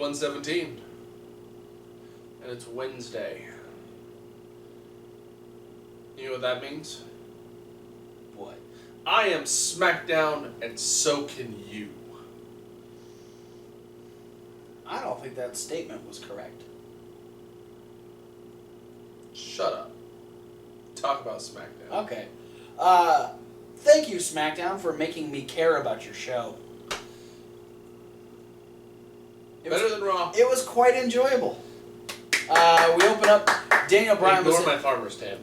117. And it's Wednesday. You know what that means? What? I am Smackdown, and so can you. I don't think that statement was correct. Shut up. Talk about Smackdown. Okay. Thank you, Smackdown, for making me care about your show. Better than Raw. It was quite enjoyable. We open up. Daniel Bryan Ignore my farmer's tan.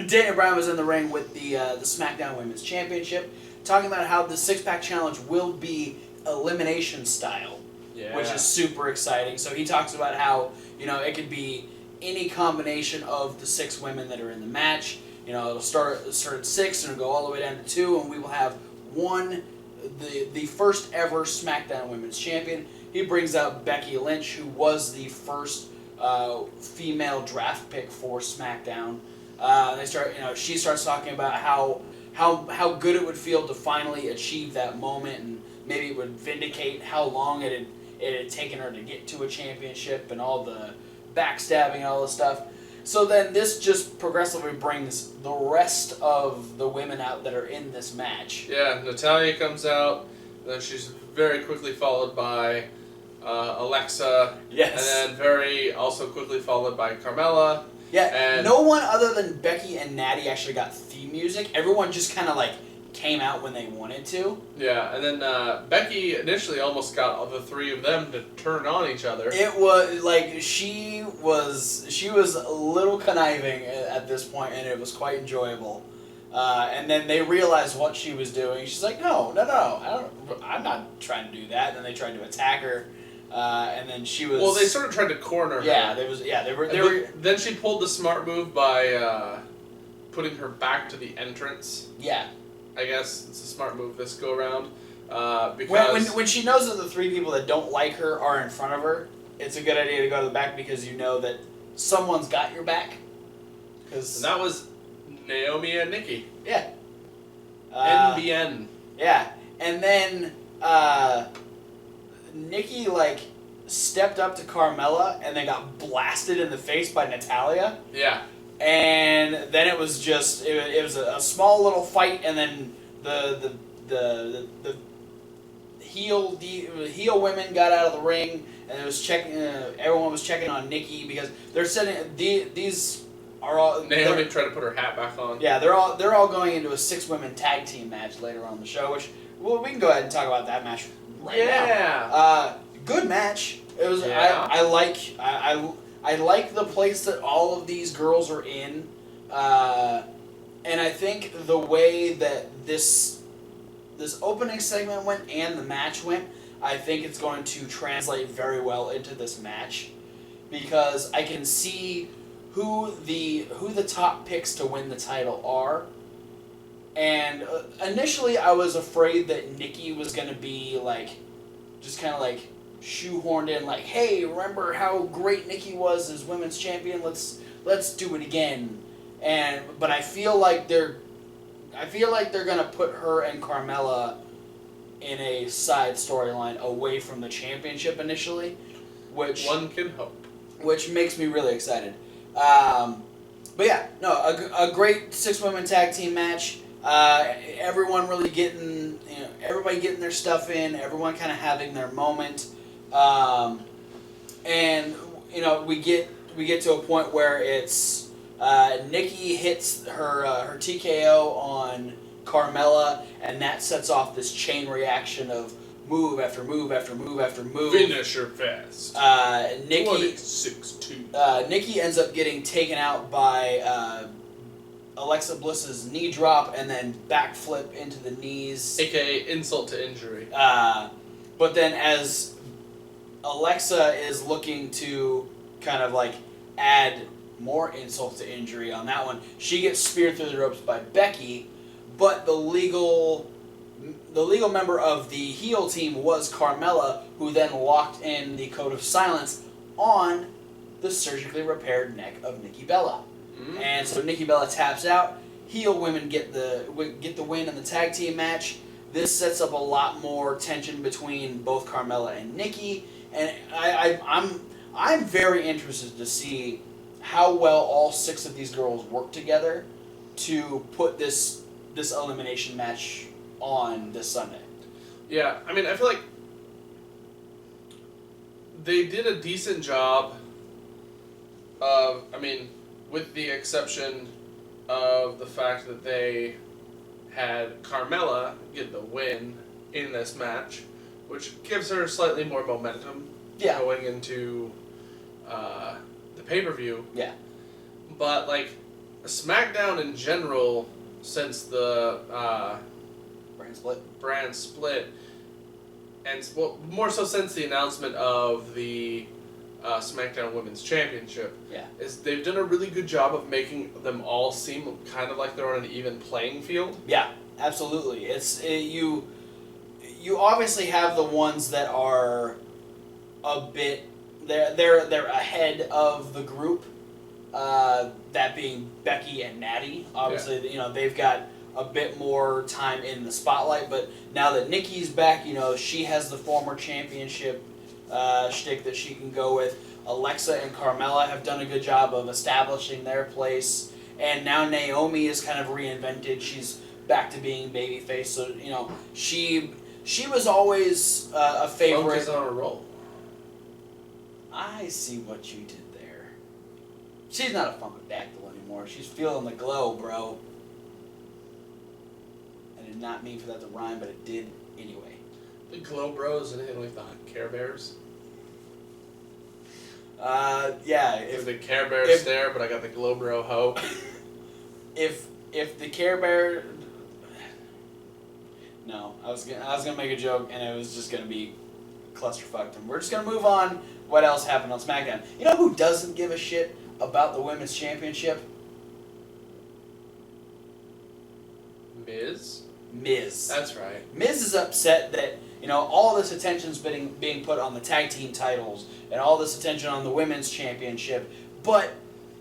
Daniel Bryan was in the ring with the SmackDown Women's Championship, talking about how the six-pack challenge will be elimination style, which is super exciting. So he talks about how, you know, it could be any combination of the 6 women that are in the match. You know, it'll start at 6 and it'll go all the way down to 2, and we will have the first ever SmackDown Women's Champion. He brings out Becky Lynch, who was the first female draft pick for SmackDown. She starts talking about how good it would feel to finally achieve that moment, and maybe it would vindicate how long it had taken her to get to a championship and all the backstabbing and all this stuff. So then this just progressively brings the rest of the women out that are in this match. Yeah, Natalya comes out, then she's very quickly followed by Alexa. Yes. And then very also quickly followed by Carmella. Yeah, and no one other than Becky and Natty actually got theme music. Everyone just kind of like came out when they wanted to. Yeah, and then Becky initially almost got all the 3 of them to turn on each other. It was like she was a little conniving at this point, and it was quite enjoyable. And then they realized what she was doing. She's like, no, I'm not trying to do that. And then they tried to attack her, and then she was. Well, they sort of tried to corner her. Yeah, they were. Then she pulled the smart move by putting her back to the entrance. Yeah. I guess it's a smart move this go around. Because when she knows that the 3 people that don't like her are in front of her, it's a good idea to go to the back because you know that someone's got your back. And that was Naomi and Nikki. Yeah. NBN. Yeah, and then Nikki stepped up to Carmella and then got blasted in the face by Natalya. Yeah. And then it was just it was a small little fight, and then the heel women got out of the ring, and it was checking. Everyone was checking on Nikki because they're setting these are all. Naomi tried to put her hat back on. Yeah, they're all going into a 6-women tag team match later on the show, which we can go ahead and talk about that match right now. Yeah. Good match. It was. Yeah. I like the place that all of these girls are in, and I think the way that this opening segment went and the match went, I think it's going to translate very well into this match, because I can see who the top picks to win the title are. And initially I was afraid that Nikki was going to be just kind of shoehorned in, hey, remember how great Nikki was as women's champion? Let's do it again. But I feel like they're gonna put her and Carmella in a side storyline away from the championship initially, which one can hope. Which makes me really excited. But yeah, no, a great 6-women tag team match. Everyone really getting, everybody getting their stuff in. Everyone kind of having their moment. And we get to a point where it's Nikki hits her TKO on Carmella, and that sets off this chain reaction of move after move after move after move. Finisher fest. Nikki 26-2. Nikki ends up getting taken out by Alexa Bliss's knee drop and then backflip into the knees, aka insult to injury. But then as Alexa is looking to kind of add more insult to injury on that one, she gets speared through the ropes by Becky, but the legal member of the heel team was Carmella, who then locked in the Code of Silence on the surgically repaired neck of Nikki Bella. Mm-hmm. And so Nikki Bella taps out. Heel women get the win in the tag team match. This sets up a lot more tension between both Carmella and Nikki, And I'm very interested to see how well all 6 of these girls work together to put this elimination match on this Sunday. Yeah, I mean, I feel like they did a decent job of, I mean, with the exception of the fact that they had Carmella get the win in this match, which gives her slightly more momentum going into the pay-per-view. Yeah. But, like, SmackDown in general, since the brand split, and more so since the announcement of the SmackDown Women's Championship, is they've done a really good job of making them all seem kind of like they're on an even playing field. Yeah, absolutely. You obviously have the ones that are a bit they're ahead of the group. That being Becky and Natty. Obviously, they've got a bit more time in the spotlight, but now that Nikki's back, she has the former championship shtick that she can go with. Alexa and Carmella have done a good job of establishing their place, and now Naomi is kind of reinvented. She's back to being babyface, so she was always a favorite. Focus on a roll. I see what you did there. She's not a funkadactyl anymore. She's feeling the glow, bro. I did not mean for that to rhyme, but it did anyway. The Glow Bros, anything like the Care Bears? Yeah. If the Care Bears there, but I got the Glow Bro hoe. If the Care Bear, no, I was gonna make a joke and it was just gonna be clusterfucked, and we're just gonna move on. What else happened on SmackDown? You know who doesn't give a shit about the Women's Championship? Miz. That's right. Miz is upset that all this attention's being put on the tag team titles and all this attention on the Women's Championship, but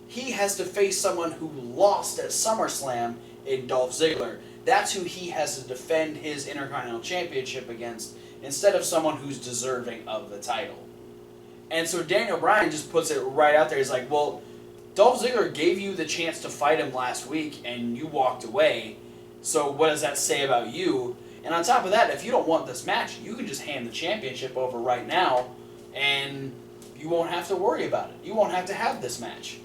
he has to face someone who lost at SummerSlam in Dolph Ziggler. That's who he has to defend his Intercontinental Championship against, instead of someone who's deserving of the title. And so Daniel Bryan just puts it right out there. He's like, well, Dolph Ziggler gave you the chance to fight him last week, and you walked away. So what does that say about you? And on top of that, if you don't want this match, you can just hand the championship over right now, and you won't have to worry about it. You won't have to have this match.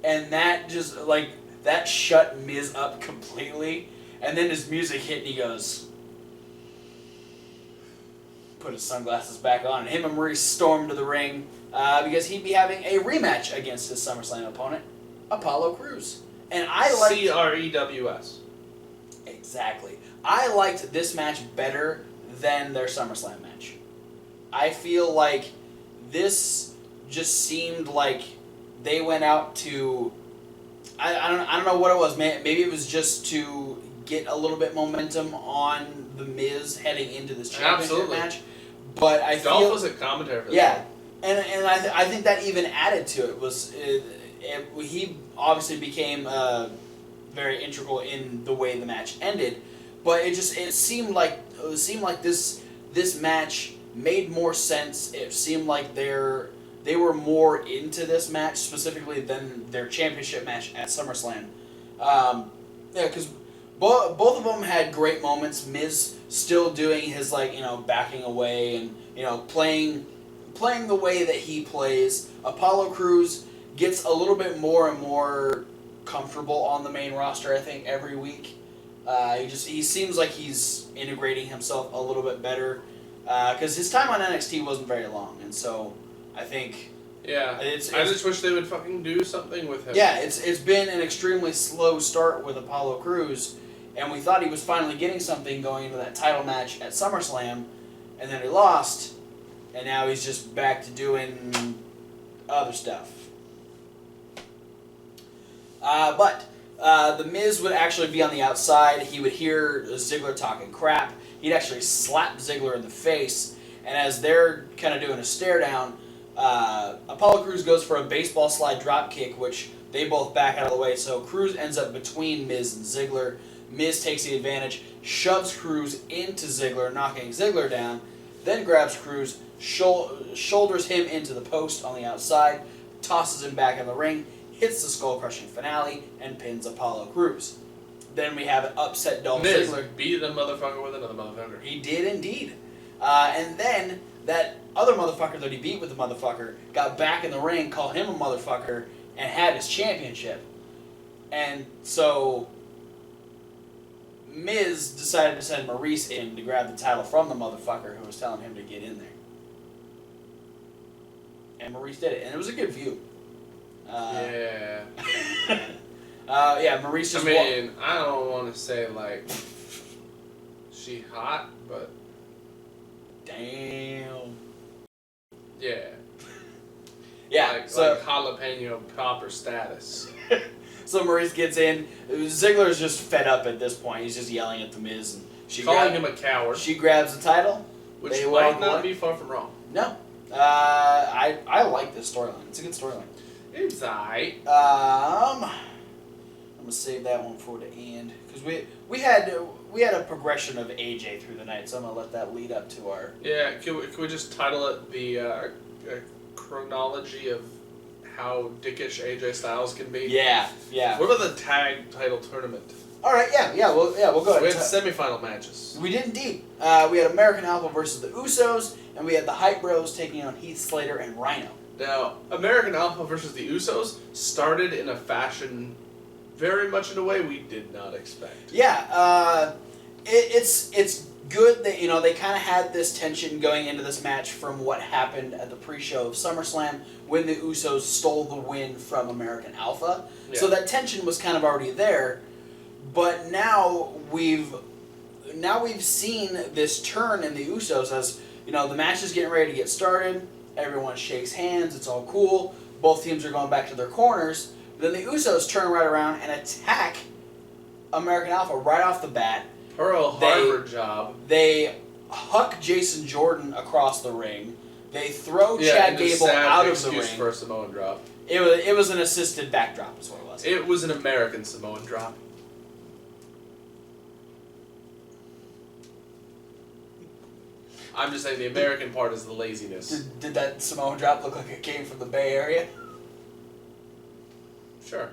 And that just, that shut Miz up completely. And then his music hit, and he goes, put his sunglasses back on, and him and Maurice stormed to the ring because he'd be having a rematch against his SummerSlam opponent, Apollo Crews. And I liked CREWS. Exactly. I liked this match better than their SummerSlam match. I feel like this just seemed like they went out to I don't know what it was. Maybe it was just to get a little bit momentum on the Miz heading into this championship match. But I feel Dolph was a commentator for that. And I think that even added to it. He obviously became very integral in the way the match ended, but it seemed like this match made more sense. It seemed like they were more into this match specifically than their championship match at SummerSlam. Because both of them had great moments. Miz still doing his backing away and playing the way that he plays. Apollo Crews gets a little bit more and more comfortable on the main roster, I think, every week. He seems like he's integrating himself a little bit better because his time on NXT wasn't very long, and so I think I just wish they would fucking do something with him. Yeah, it's been an extremely slow start with Apollo Crews, and we thought he was finally getting something going into that title match at SummerSlam, and then he lost, and now he's just back to doing other stuff. But the Miz would actually be on the outside. He would hear Ziggler talking crap. He'd actually slap Ziggler in the face. And as they're kind of doing a stare down, Apollo Crews goes for a baseball slide drop kick, which they both back out of the way. So Crews ends up between Miz and Ziggler. Miz takes the advantage, shoves Crews into Ziggler, knocking Ziggler down, then grabs Crews, shoulders him into the post on the outside, tosses him back in the ring, hits the skull-crushing finale, and pins Apollo Crews. Then we have an upset Dolph Ziggler. Beat a motherfucker with another motherfucker. He did indeed. And then that other motherfucker that he beat with the motherfucker got back in the ring, called him a motherfucker, and had his championship. And so Miz decided to send Maurice in to grab the title from the motherfucker who was telling him to get in there. And Maurice did it, and it was a good view. Yeah, Maurice just I don't want to say, like, she hot, but... Damn. Yeah. Yeah, like so... Like jalapeno popper status. So Maurice gets in. Ziggler's just fed up at this point. He's just yelling at The Miz. And calling him a coward. She grabs the title. Which might not be far from wrong. No. I like this storyline. It's a good storyline. It's alright. I'm gonna save that one for the end because we had a progression of AJ through the night, so I'm gonna let that lead up to our. Yeah, can we just title it the chronology of how dickish AJ Styles can be? Yeah. What about the tag title tournament? All right, we'll go ahead. We had semifinal matches. We did indeed. We had American Alpha versus the Usos, and we had the Hype Bros taking on Heath, Slater, and Rhino. Now, American Alpha versus the Usos started in a fashion very much in a way we did not expect. Yeah, it's good that they kind of had this tension going into this match from what happened at the pre-show of SummerSlam when the Usos stole the win from American Alpha. Yeah. So that tension was kind of already there, but now we've seen this turn in the Usos as the match is getting ready to get started. Everyone shakes hands. It's all cool. Both teams are going back to their corners. Then the Usos turn right around and attack American Alpha right off the bat. Pearl Harbor job. They huck Jason Jordan across the ring. They throw Chad Gable out of the ring. For a Samoan drop. It was an assisted backdrop is what it was. It was an American Samoan drop. I'm just saying the American part is the laziness. Did that Samoan drop look like it came from the Bay Area? Sure.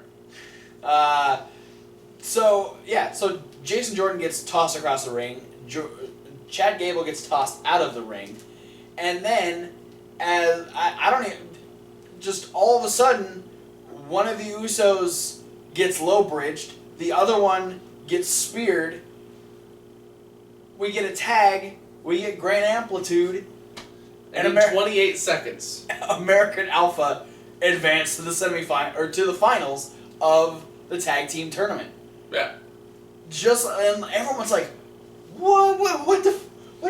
So Jason Jordan gets tossed across the ring. Chad Gable gets tossed out of the ring. And then, just all of a sudden, one of the Usos gets low-bridged. The other one gets speared. We get a tag. We get Grand Amplitude. And in 28 seconds, American Alpha advanced to the to the finals of the tag team tournament. Yeah. And everyone's like, what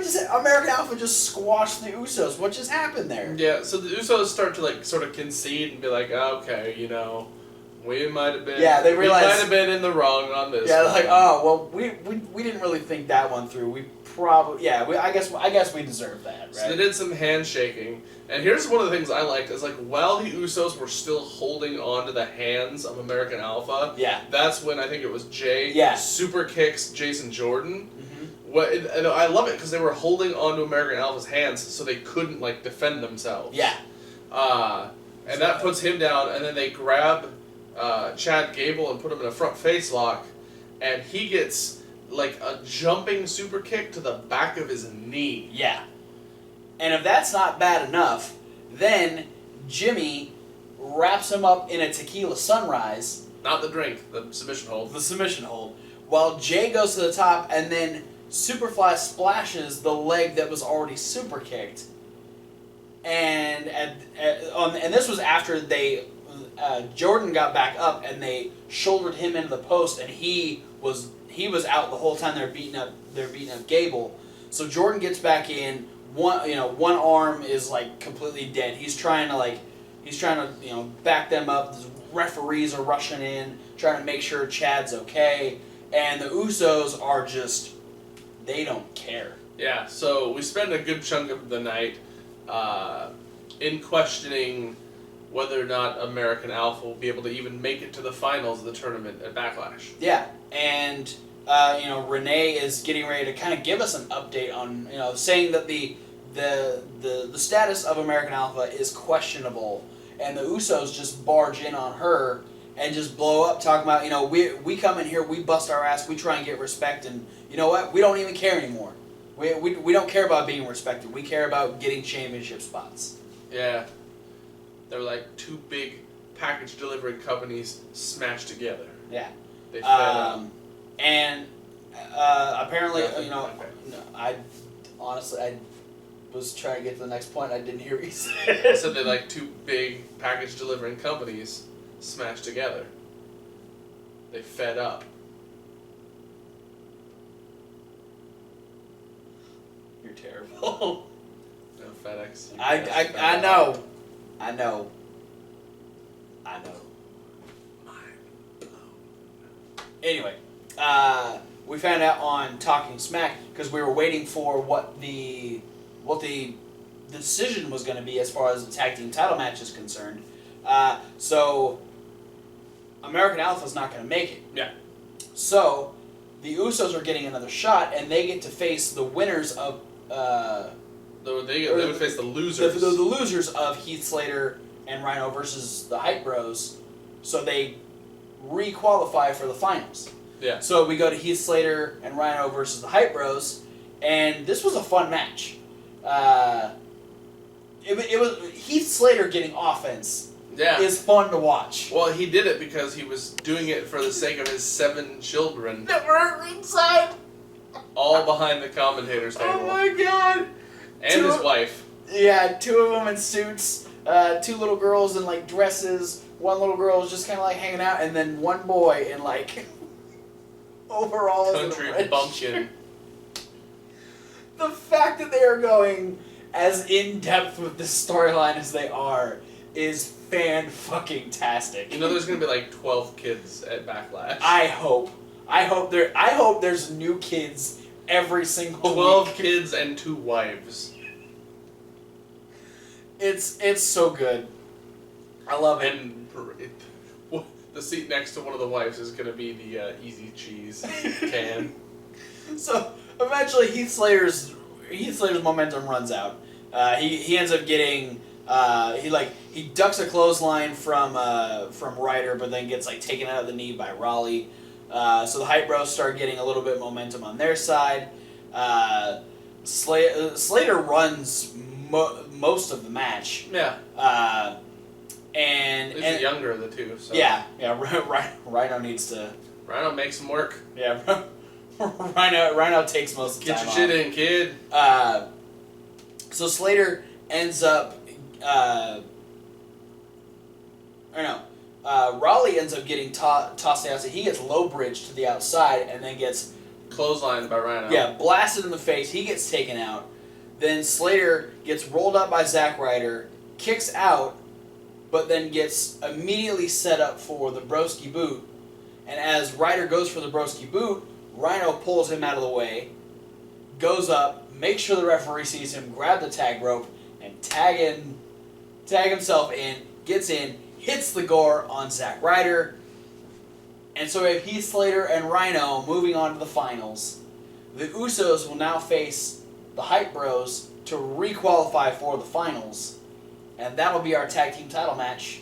just American Alpha just squashed the Usos? What just happened there? Yeah, so the Usos start to sort of concede and be like, okay, we might have been. Yeah, they realize we might have been in the wrong on this. Yeah, they're like, oh well, we didn't really think that one through. We probably I guess we deserve that, right? So they did some handshaking, and here's one of the things I liked is while the Usos were still holding on to the hands of American Alpha. Yeah. That's when I think it was Jay. Yeah. Super kicks Jason Jordan. Mm-hmm. And I love it because they were holding on to American Alpha's hands so they couldn't defend themselves. Yeah. And that puts him down, and then they grab Chad Gable and put him in a front face lock, and he gets a jumping super kick to the back of his knee. Yeah. And if that's not bad enough, then Jimmy wraps him up in a tequila sunrise. Not the drink, the submission hold. The submission hold. While Jay goes to the top and then Superfly splashes the leg that was already super kicked. And and this was after Jordan got back up and they shouldered him into the post, and he was out the whole time they're beating up Gable. So Jordan gets back in. One arm is completely dead. He's trying to back them up. The referees are rushing in, trying to make sure Chad's okay, and the Usos are just, they don't care. Yeah. So we spend a good chunk of the night in questioning whether or not American Alpha will be able to even make it to the finals of the tournament at Backlash. Yeah, and Renee is getting ready to kind of give us an update on, saying that the the status of American Alpha is questionable, and the Usos just barge in on her and just blow up, talking about, you know, we come in here, we bust our ass, we try and get respect, and you know what? We don't even care anymore. We don't care about being respected. We care about getting championship spots. Yeah. They're like two big package delivery companies smashed together. Yeah. They fed up. And apparently, Nothing. you know, Okay. no, I was trying to get to the next point. I didn't hear what you I said. said they're like two big package delivering companies smashed together. They fed up. You're terrible. No, FedEx. I know. I know. Anyway, we found out on Talking Smack because we were waiting for what the decision was going to be as far as the tag team title match is concerned. So American Alpha's not going to make it. Yeah. So the Usos are getting another shot, and they get to face the winners of. They would face the losers. The losers of Heath Slater and Rhino versus the Hype Bros. So they re-qualify for the finals. Yeah. So we go to Heath Slater and Rhino versus the Hype Bros, and this was a fun match. It was Heath Slater getting offense. Yeah. Is fun to watch. Well, he did it because he was doing it for the sake of his 7 children. That were at ringside. All behind the commentator's table. Oh my god. And his wife. Yeah, 2 of them in suits, 2 little girls in like dresses, 1 little girl was just kind of like hanging out, and then 1 boy in like overalls. Country bumpkin. The fact that they are going as in depth with this storyline as they are is fan-fucking-tastic. You know, there's gonna be like 12 kids at Backlash. I hope there's new kids every single 12 week. kids and 2 wives. It's so good. I love it. And the seat next to one of the wives is gonna be the Easy Cheese can. So eventually Heath Slater's momentum runs out. He ends up getting he ducks a clothesline from Ryder, but then gets like taken out of the knee by Raleigh. So the Hype Bros start getting a little bit of momentum on their side. Slater runs most of the match. Yeah. And He's the younger of the 2. So. Yeah. Rhino needs to. Rhino makes some work. Yeah. Rhino takes most of the Get time your off. shit in, kid. So Slater ends up. Raleigh ends up getting tossed out. So he gets low bridged to the outside and then gets Clotheslined by Rhino. Yeah, blasted in the face. He gets taken out. Then Slater gets rolled up by Zack Ryder, kicks out, but then gets immediately set up for the Broski boot. And as Ryder goes for the Broski boot, Rhino pulls him out of the way, goes up, makes sure the referee sees him, grab the tag rope, and tag himself in, gets in, hits the gore on Zack Ryder. And so we have Heath Slater and Rhino moving on to the finals. The Usos will now face the Hype Bros to re-qualify for the finals. And that'll be our tag team title match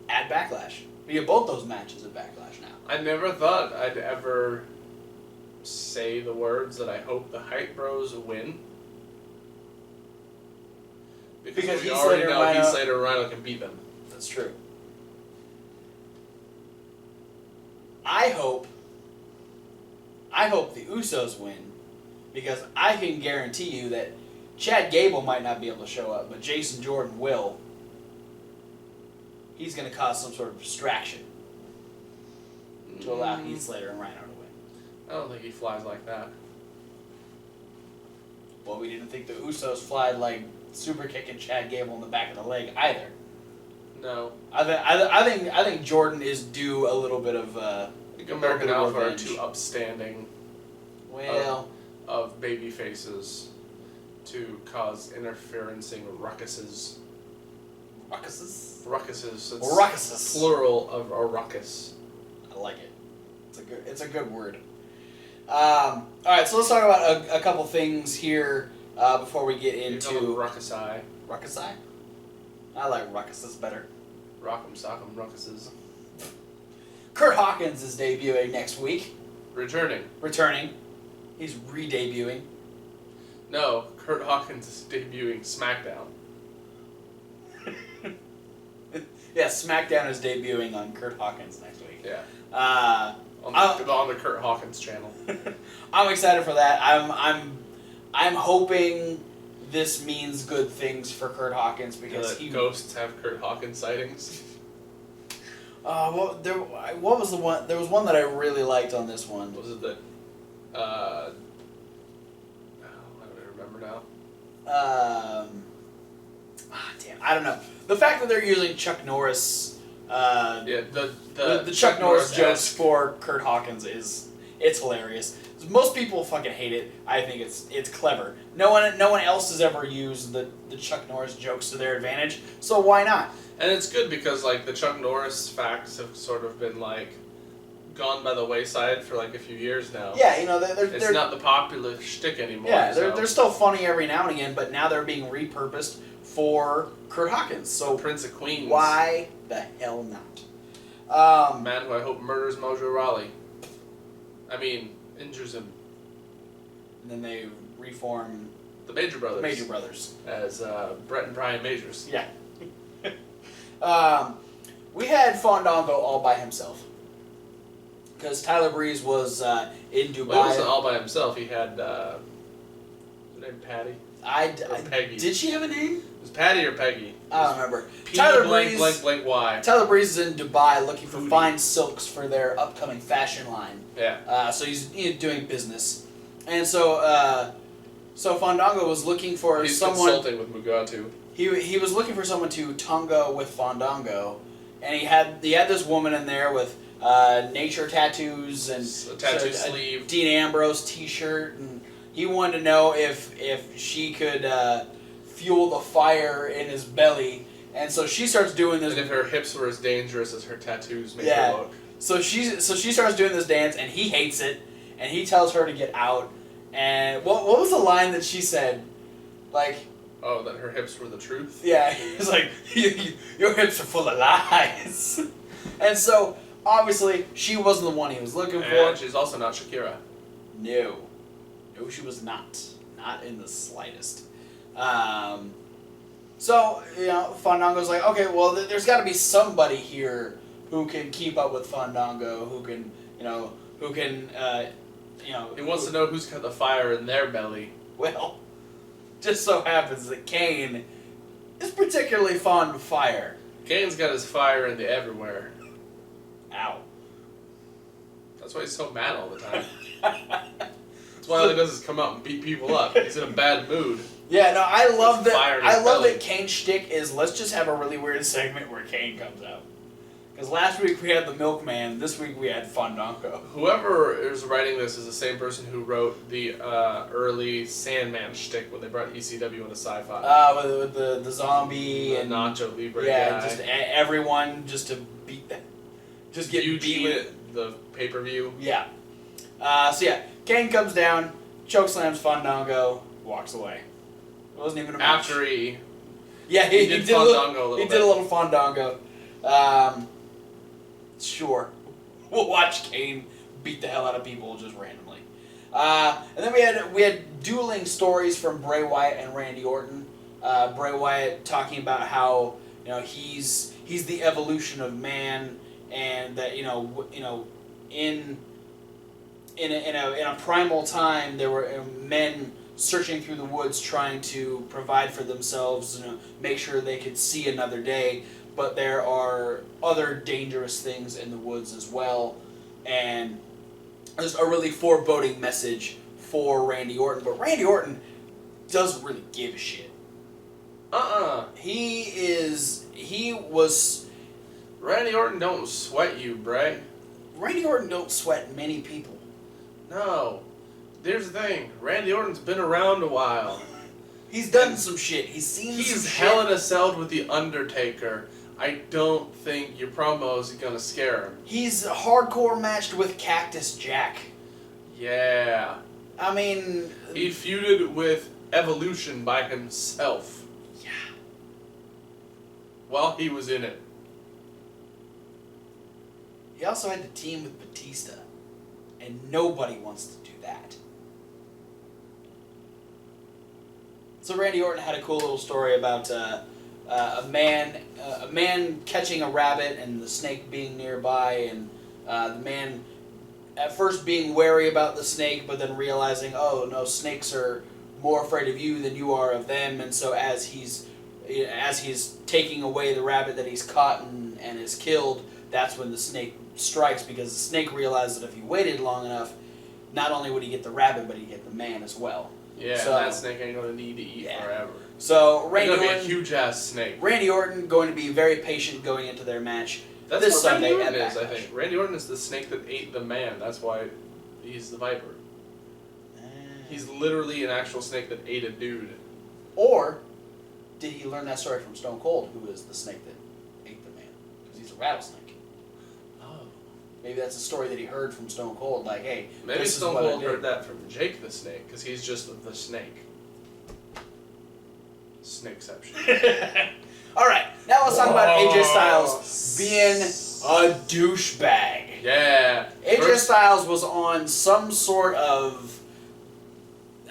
at Backlash. We have both those matches at Backlash now. I never thought I'd ever say the words that I hope the Hype Bros win. Because we Heath already Slater and know Rhino- Heath Slater and Rhino can beat them. That's true. I hope the Usos win, because I can guarantee you that Chad Gable might not be able to show up, but Jason Jordan will. He's going to cause some sort of distraction to allow Heath Slater and Rhino to win. I don't think he flies like that. Well, we didn't think the Usos flied like super kicking Chad Gable in the back of the leg either. No. I think Jordan is due a little bit of. I think American Alpha are revenge. too upstanding Well, of baby faces to cause interferencing ruckuses. ruckuses. Ruckuses. It's Ruckuses. plural of a ruckus. I like it. It's a good word. All right, so let's talk about a couple things here before we get into Ruckusai. Ruckusai. I like ruckuses better. Rock'em sock'em ruckuses. Kurt Hawkins is debuting next week. Returning. He's re-debuting. No, Kurt Hawkins is debuting SmackDown. Yeah, SmackDown is debuting on Kurt Hawkins next week. Yeah. On the Kurt Hawkins channel. I'm excited for that. I'm hoping this means good things for Kurt Hawkins because ghosts have Kurt Hawkins sightings. What was the one? There was one that I really liked on this one. Was it the? I don't remember now. Damn, I don't know. The fact that they're using Chuck Norris. The Chuck Norris jokes for Kurt Hawkins it's hilarious. Most people fucking hate it. I think it's clever. No one else has ever used the Chuck Norris jokes to their advantage, so why not? And it's good because like the Chuck Norris facts have sort of been like gone by the wayside for like a few years now. Yeah, it's not the popular shtick anymore. Yeah, they're still funny every now and again, but now they're being repurposed for Kurt Hawkins. So Prince of Queens. Why the hell not? Man who I hope murders Mojo Rawley. I mean, injures him. And then they reform the Major Brothers. As Brett and Brian Majors. Yeah. We had Fandango all by himself. Because Tyler Breeze was in Dubai. Well, he wasn't all by himself. He had, was her name Patty? Peggy. Did she have a name? It was Patty or Peggy? I don't remember. Tyler Breeze, blank Y. Tyler Breeze is in Dubai looking for fine silks for their upcoming fashion line. Yeah. So he's doing business. And so Fandango was looking for someone... He's consulting with Mugatu. He was looking for someone to tango with Fandango. And he had this woman in there with nature tattoos and a tattoo sleeve, Dean Ambrose t-shirt, and he wanted to know if she could fuel the fire in his belly, and so she starts doing this. And if her hips were as dangerous as her tattoos make her look. So she starts doing this dance, and he hates it, and he tells her to get out. And what was the line that she said? Like, oh, that her hips were the truth? Yeah, he's like, your hips are full of lies. And so, obviously, she wasn't the one he was looking for. And she's also not Shakira. No, she was not. Not in the slightest. So, Fandango's like, okay, well, there's got to be somebody here who can keep up with Fandango, who can. He wants to know who's got the fire in their belly. Well, just so happens that Kane is particularly fond of fire. Kane's got his fire in the everywhere. Ow. That's why he's so mad all the time. That's why all he does is come out and beat people up. He's in a bad mood. Yeah, no, I love that. I love belly. that Kane's shtick is let's just have a really weird segment where Kane comes out. Because last week we had the Milkman, this week we had Fandango. Whoever is writing this is the same person who wrote the early Sandman shtick when they brought ECW into sci-fi. With the zombie and Nacho Libre yeah, guy. just everyone just to beat them. Just get beat with the pay-per-view. Yeah. Kane comes down, chokeslams Fandango, walks away. It wasn't even a match. After he did Fandango a little bit. He did a little Fandango. Sure. We'll watch Kane beat the hell out of people just randomly. And then we had dueling stories from Bray Wyatt and Randy Orton. Bray Wyatt talking about how he's the evolution of man, and that in a primal time there were men searching through the woods trying to provide for themselves, make sure they could see another day. But there are other dangerous things in the woods as well. And there's a really foreboding message for Randy Orton. But Randy Orton doesn't really give a shit. Randy Orton don't sweat you, Bray. Randy Orton don't sweat many people. No. There's the thing. Randy Orton's been around a while. He's done some shit. He's Hell in a Cell with The Undertaker. I don't think your promo is gonna scare him. He's hardcore matched with Cactus Jack. Yeah. I mean... He feuded with Evolution by himself. Yeah. While he was in it. He also had to team with Batista, and nobody wants to do that. So Randy Orton had a cool little story about a man catching a rabbit and the snake being nearby, and the man at first being wary about the snake, but then realizing, oh no, snakes are more afraid of you than you are of them, and so as he's taking away the rabbit that he's caught and is killed, that's when the snake strikes, because the snake realized that if he waited long enough, not only would he get the rabbit, but he'd get the man as well. Yeah, so, that snake ain't going to need to eat forever. So Randy Orton, Orton, a huge-ass snake. Randy Orton going to be very patient going into their match That's this what Sunday Randy Orton at is, I Backlash. think. Randy Orton is the snake that ate the man. That's why he's the Viper. He's literally an actual snake that ate a dude. Or did he learn that story from Stone Cold, who is the snake that ate the man? Because he's a rattlesnake. Maybe that's a story that he heard from Stone Cold, like, hey, maybe this Stone is what I Cold did. heard that from Jake the Snake, because he's just the snake. Snakeception. Alright, now let's talk about AJ Styles being a douchebag. Yeah. AJ Styles was on some sort of,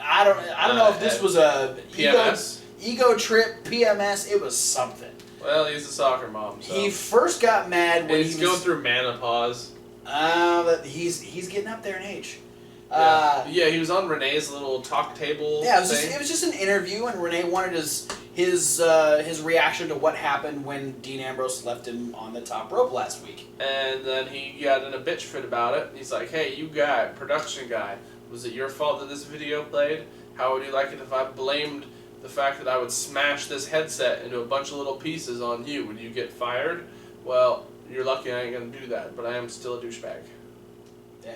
I don't know if this was a PMS? ego trip, PMS, it was something. Well, he's a soccer mom, so. He first got mad when he's going through menopause. He's getting up there in age. Yeah, he was on Renee's little talk table. Yeah, thing. it was just an interview, and Renee wanted his reaction to what happened when Dean Ambrose left him on the top rope last week. And then he got in a bitch fit about it. He's like, "Hey, you guy, production guy, was it your fault that this video played? How would you like it if I blamed the fact that I would smash this headset into a bunch of little pieces on you? Would you get fired? Well, you're lucky I ain't gonna do that, but I am still a douchebag." Yeah.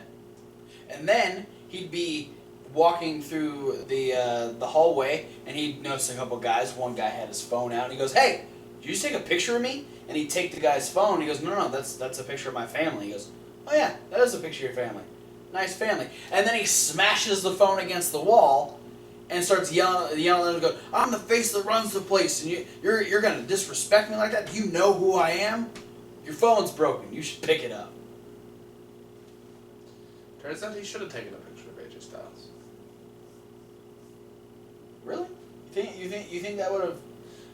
And then he'd be walking through the hallway, and he'd notice a couple guys. One guy had his phone out, and he goes, "Hey, did you just take a picture of me?" And he'd take the guy's phone, and he goes, "No, that's a picture of my family." He goes, "Oh yeah, that is a picture of your family. Nice family." And then he smashes the phone against the wall and starts yelling at him and goes, "I'm the face that runs the place, and you're gonna disrespect me like that? Do you know who I am? Your phone's broken. You should pick it up." Turns out he should have taken a picture of AJ Styles. Really? You think that would have?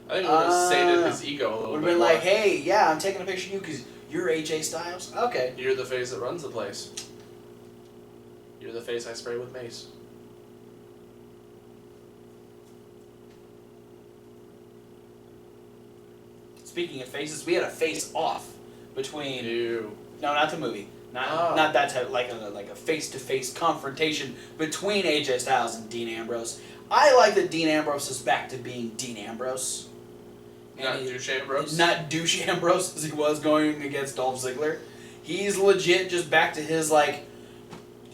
I think it would have sated his ego a little Would bit. have been more. like, "Hey, yeah, I'm taking a picture of you because you're AJ Styles." Okay. You're the face that runs the place. You're the face I spray with mace. Speaking of faces, we had a face-off between. Ew. No, not the movie. Not that type, like a face-to-face confrontation between AJ Styles and Dean Ambrose. I like that Dean Ambrose is back to being Dean Ambrose. Not douche Ambrose? Not douche Ambrose as he was going against Dolph Ziggler. He's legit just back to his, like,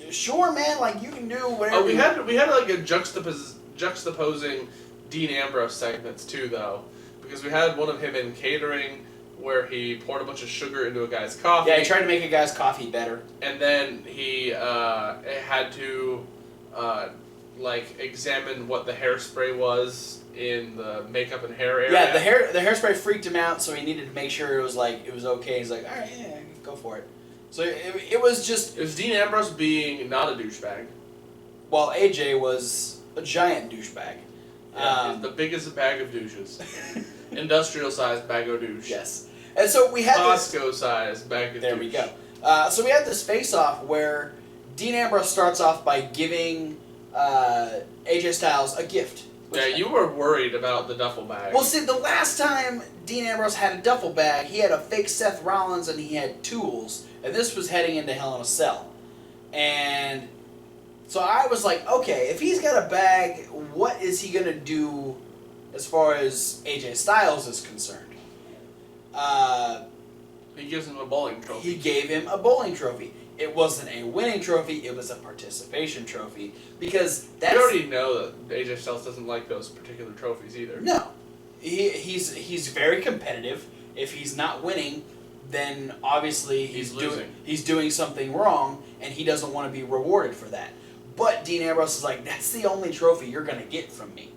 sure, man, like, you can do whatever. Oh, we had like a juxtaposing Dean Ambrose segments too, though, because we had one of him in catering where he poured a bunch of sugar into a guy's coffee. Yeah, he tried to make a guy's coffee better. And then he had to like examine what the hairspray was in the makeup and hair area. Yeah, the hairspray freaked him out, so he needed to make sure it was okay. He's like, all right, yeah, go for it. So it was just. It was Dean Ambrose being not a douchebag. While AJ was a giant douchebag. Yeah, the biggest bag of douches. Industrial-sized bag of douche. Yes. And so we had Costco-sized bag of douche. There we go. So we had this face-off where Dean Ambrose starts off by giving AJ Styles a gift. Yeah, you were worried about the duffel bag. Well, see, the last time Dean Ambrose had a duffel bag, he had a fake Seth Rollins and he had tools, and this was heading into Hell in a Cell. And so I was like, okay, if he's got a bag, what is he going to do as far as AJ Styles is concerned? He gives him a bowling trophy. He gave him a bowling trophy. It wasn't a winning trophy, it was a participation trophy. Because that's... We already know that AJ Styles doesn't like those particular trophies either. No. He's very competitive. If he's not winning, then obviously He's losing. He's doing something wrong, and he doesn't want to be rewarded for that. But Dean Ambrose is like, that's the only trophy you're going to get from me.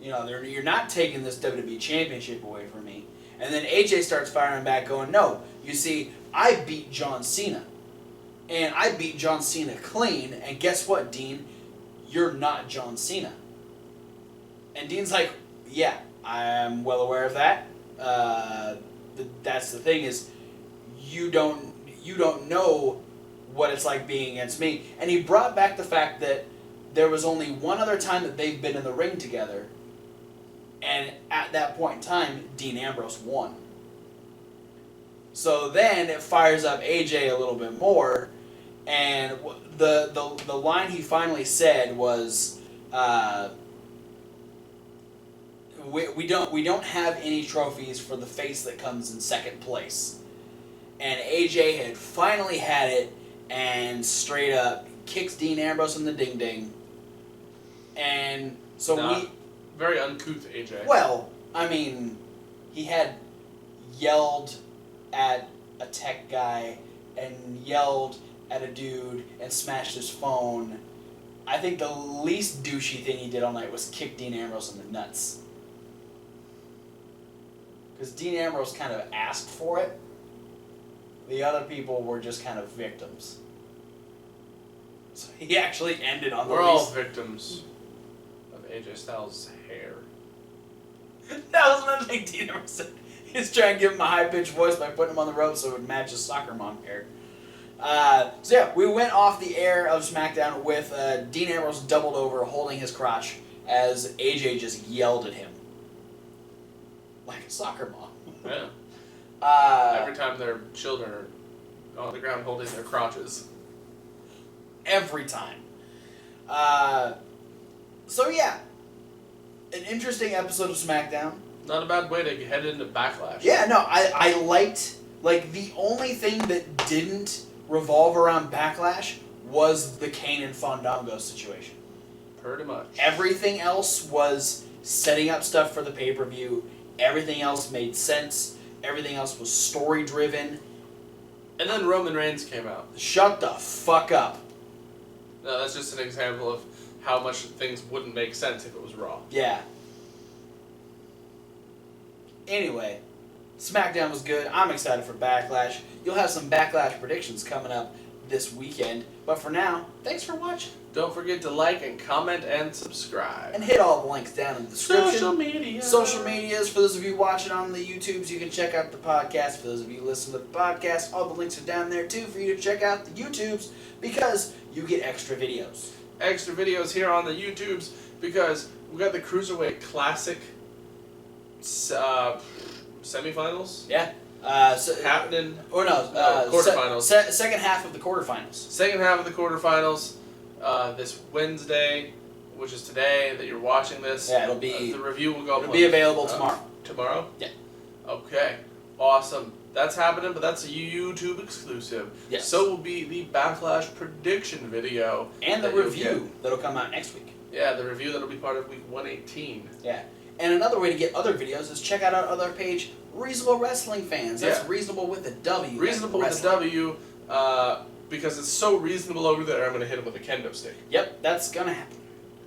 You know, you're not taking this WWE Championship away from me. And then AJ starts firing back going, no, you see, I beat John Cena. And I beat John Cena clean. And guess what, Dean? You're not John Cena. And Dean's like, yeah, I'm well aware of that. That's the thing is, you don't know what it's like being against me. And he brought back the fact that there was only one other time that they've been in the ring together. And at that point in time, Dean Ambrose won. So then it fires up AJ a little bit more. And the line he finally said was, we don't have any trophies for the face that comes in second place. And AJ had finally had it and straight up kicks Dean Ambrose in the ding ding. And so very uncouth AJ. Well, I mean, he had yelled at a tech guy and yelled at a dude and smashed his phone. I think the least douchey thing he did all night was kick Dean Ambrose in the nuts. Because Dean Ambrose kind of asked for it. The other people were just kind of victims. So he actually ended on We're all victims of AJ Styles' hair. That was another thing Dean Ambrose said. He's trying to give him a high-pitched voice by putting him on the rope so it would match his soccer mom hair. So yeah, we went off the air of SmackDown with Dean Ambrose doubled over, holding his crotch, as AJ just yelled at him. Like a soccer mom. Yeah. Every time their children are on the ground holding their crotches. Every time. So yeah, an interesting episode of SmackDown. Not a bad way to head into Backlash. Yeah, no, I liked, like, the only thing that didn't revolve around Backlash was the Kane and Fandango situation. Pretty much. Everything else was setting up stuff for the pay-per-view. Everything else made sense. Everything else was story-driven. And then Roman Reigns came out. Shut the fuck up. No, that's just an example of how much things wouldn't make sense if it was Raw. Yeah. Anyway, SmackDown was good. I'm excited for Backlash. You'll have some Backlash predictions coming up this weekend. But for now, thanks for watching. Don't forget to like and comment and subscribe. And hit all the links down in the description. Social media. Social medias. For those of you watching on the YouTubes, you can check out the podcast. For those of you listening to the podcast, all the links are down there too for you to check out the YouTubes because you get extra videos. Extra videos here on the YouTubes because we got the Cruiserweight Classic semifinals. Yeah. Happening. Or no, quarterfinals. Second half of the quarterfinals. Second half of the quarterfinals. This Wednesday, which is today that you're watching this. Yeah, it'll be. The review will go. It'll be available tomorrow. Tomorrow? Yeah. Okay. Awesome. That's happening, but that's a YouTube exclusive. Yes. So will be the Backlash prediction video. And the review that'll come out next week. Yeah, the review that'll be part of week 118. Yeah. And another way to get other videos is check out our other page, Reasonable Wrestling Fans. That's Yeah. reasonable with a W. Reasonable with a W, because it's so reasonable over there, I'm going to hit him with a kendo stick. Yep, that's going to happen.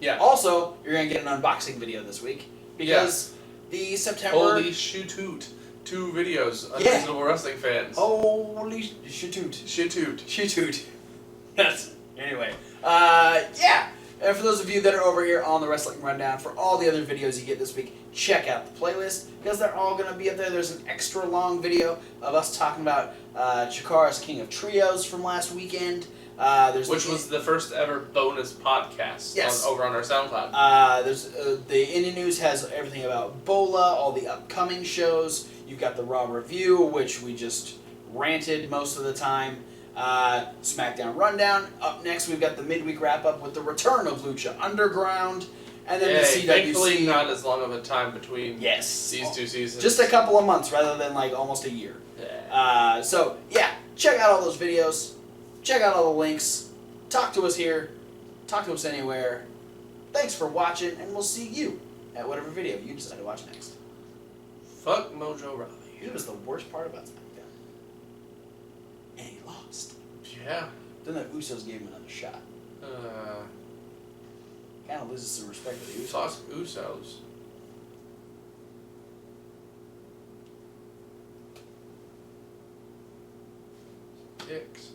Yeah. Also, you're going to get an unboxing video this week because the September... Holy shoot-hoot. 2 videos on Reasonable Wrestling Fans. Holy shoot-hoot. Shoot-hoot. Shoot-hoot. That's... Anyway. Yeah. And for those of you that are over here on the Wrestling Rundown, for all the other videos you get this week, check out the playlist, because they're all going to be up there. There's an extra long video of us talking about Chikara's King of Trios from last weekend. Which was the first ever bonus podcast over on our SoundCloud. There's the Indie News has everything about Bola, all the upcoming shows. You've got the Raw Review, which we just ranted most of the time. SmackDown Rundown. Up next, we've got the midweek wrap-up with the return of Lucha Underground. And then the CWC. Thankfully not as long of a time between these 2 seasons. Just a couple of months rather than like almost a year. Yeah. So, yeah, check out all those videos. Check out all the links. Talk to us here. Talk to us anywhere. Thanks for watching, and we'll see you at whatever video you decide to watch next. Fuck Mojo Rawley. It was the worst part about SmackDown. And he lost. Yeah. Then the Usos gave him another shot. Kind of loses some respect for the Usos. Toss Usos. Dicks.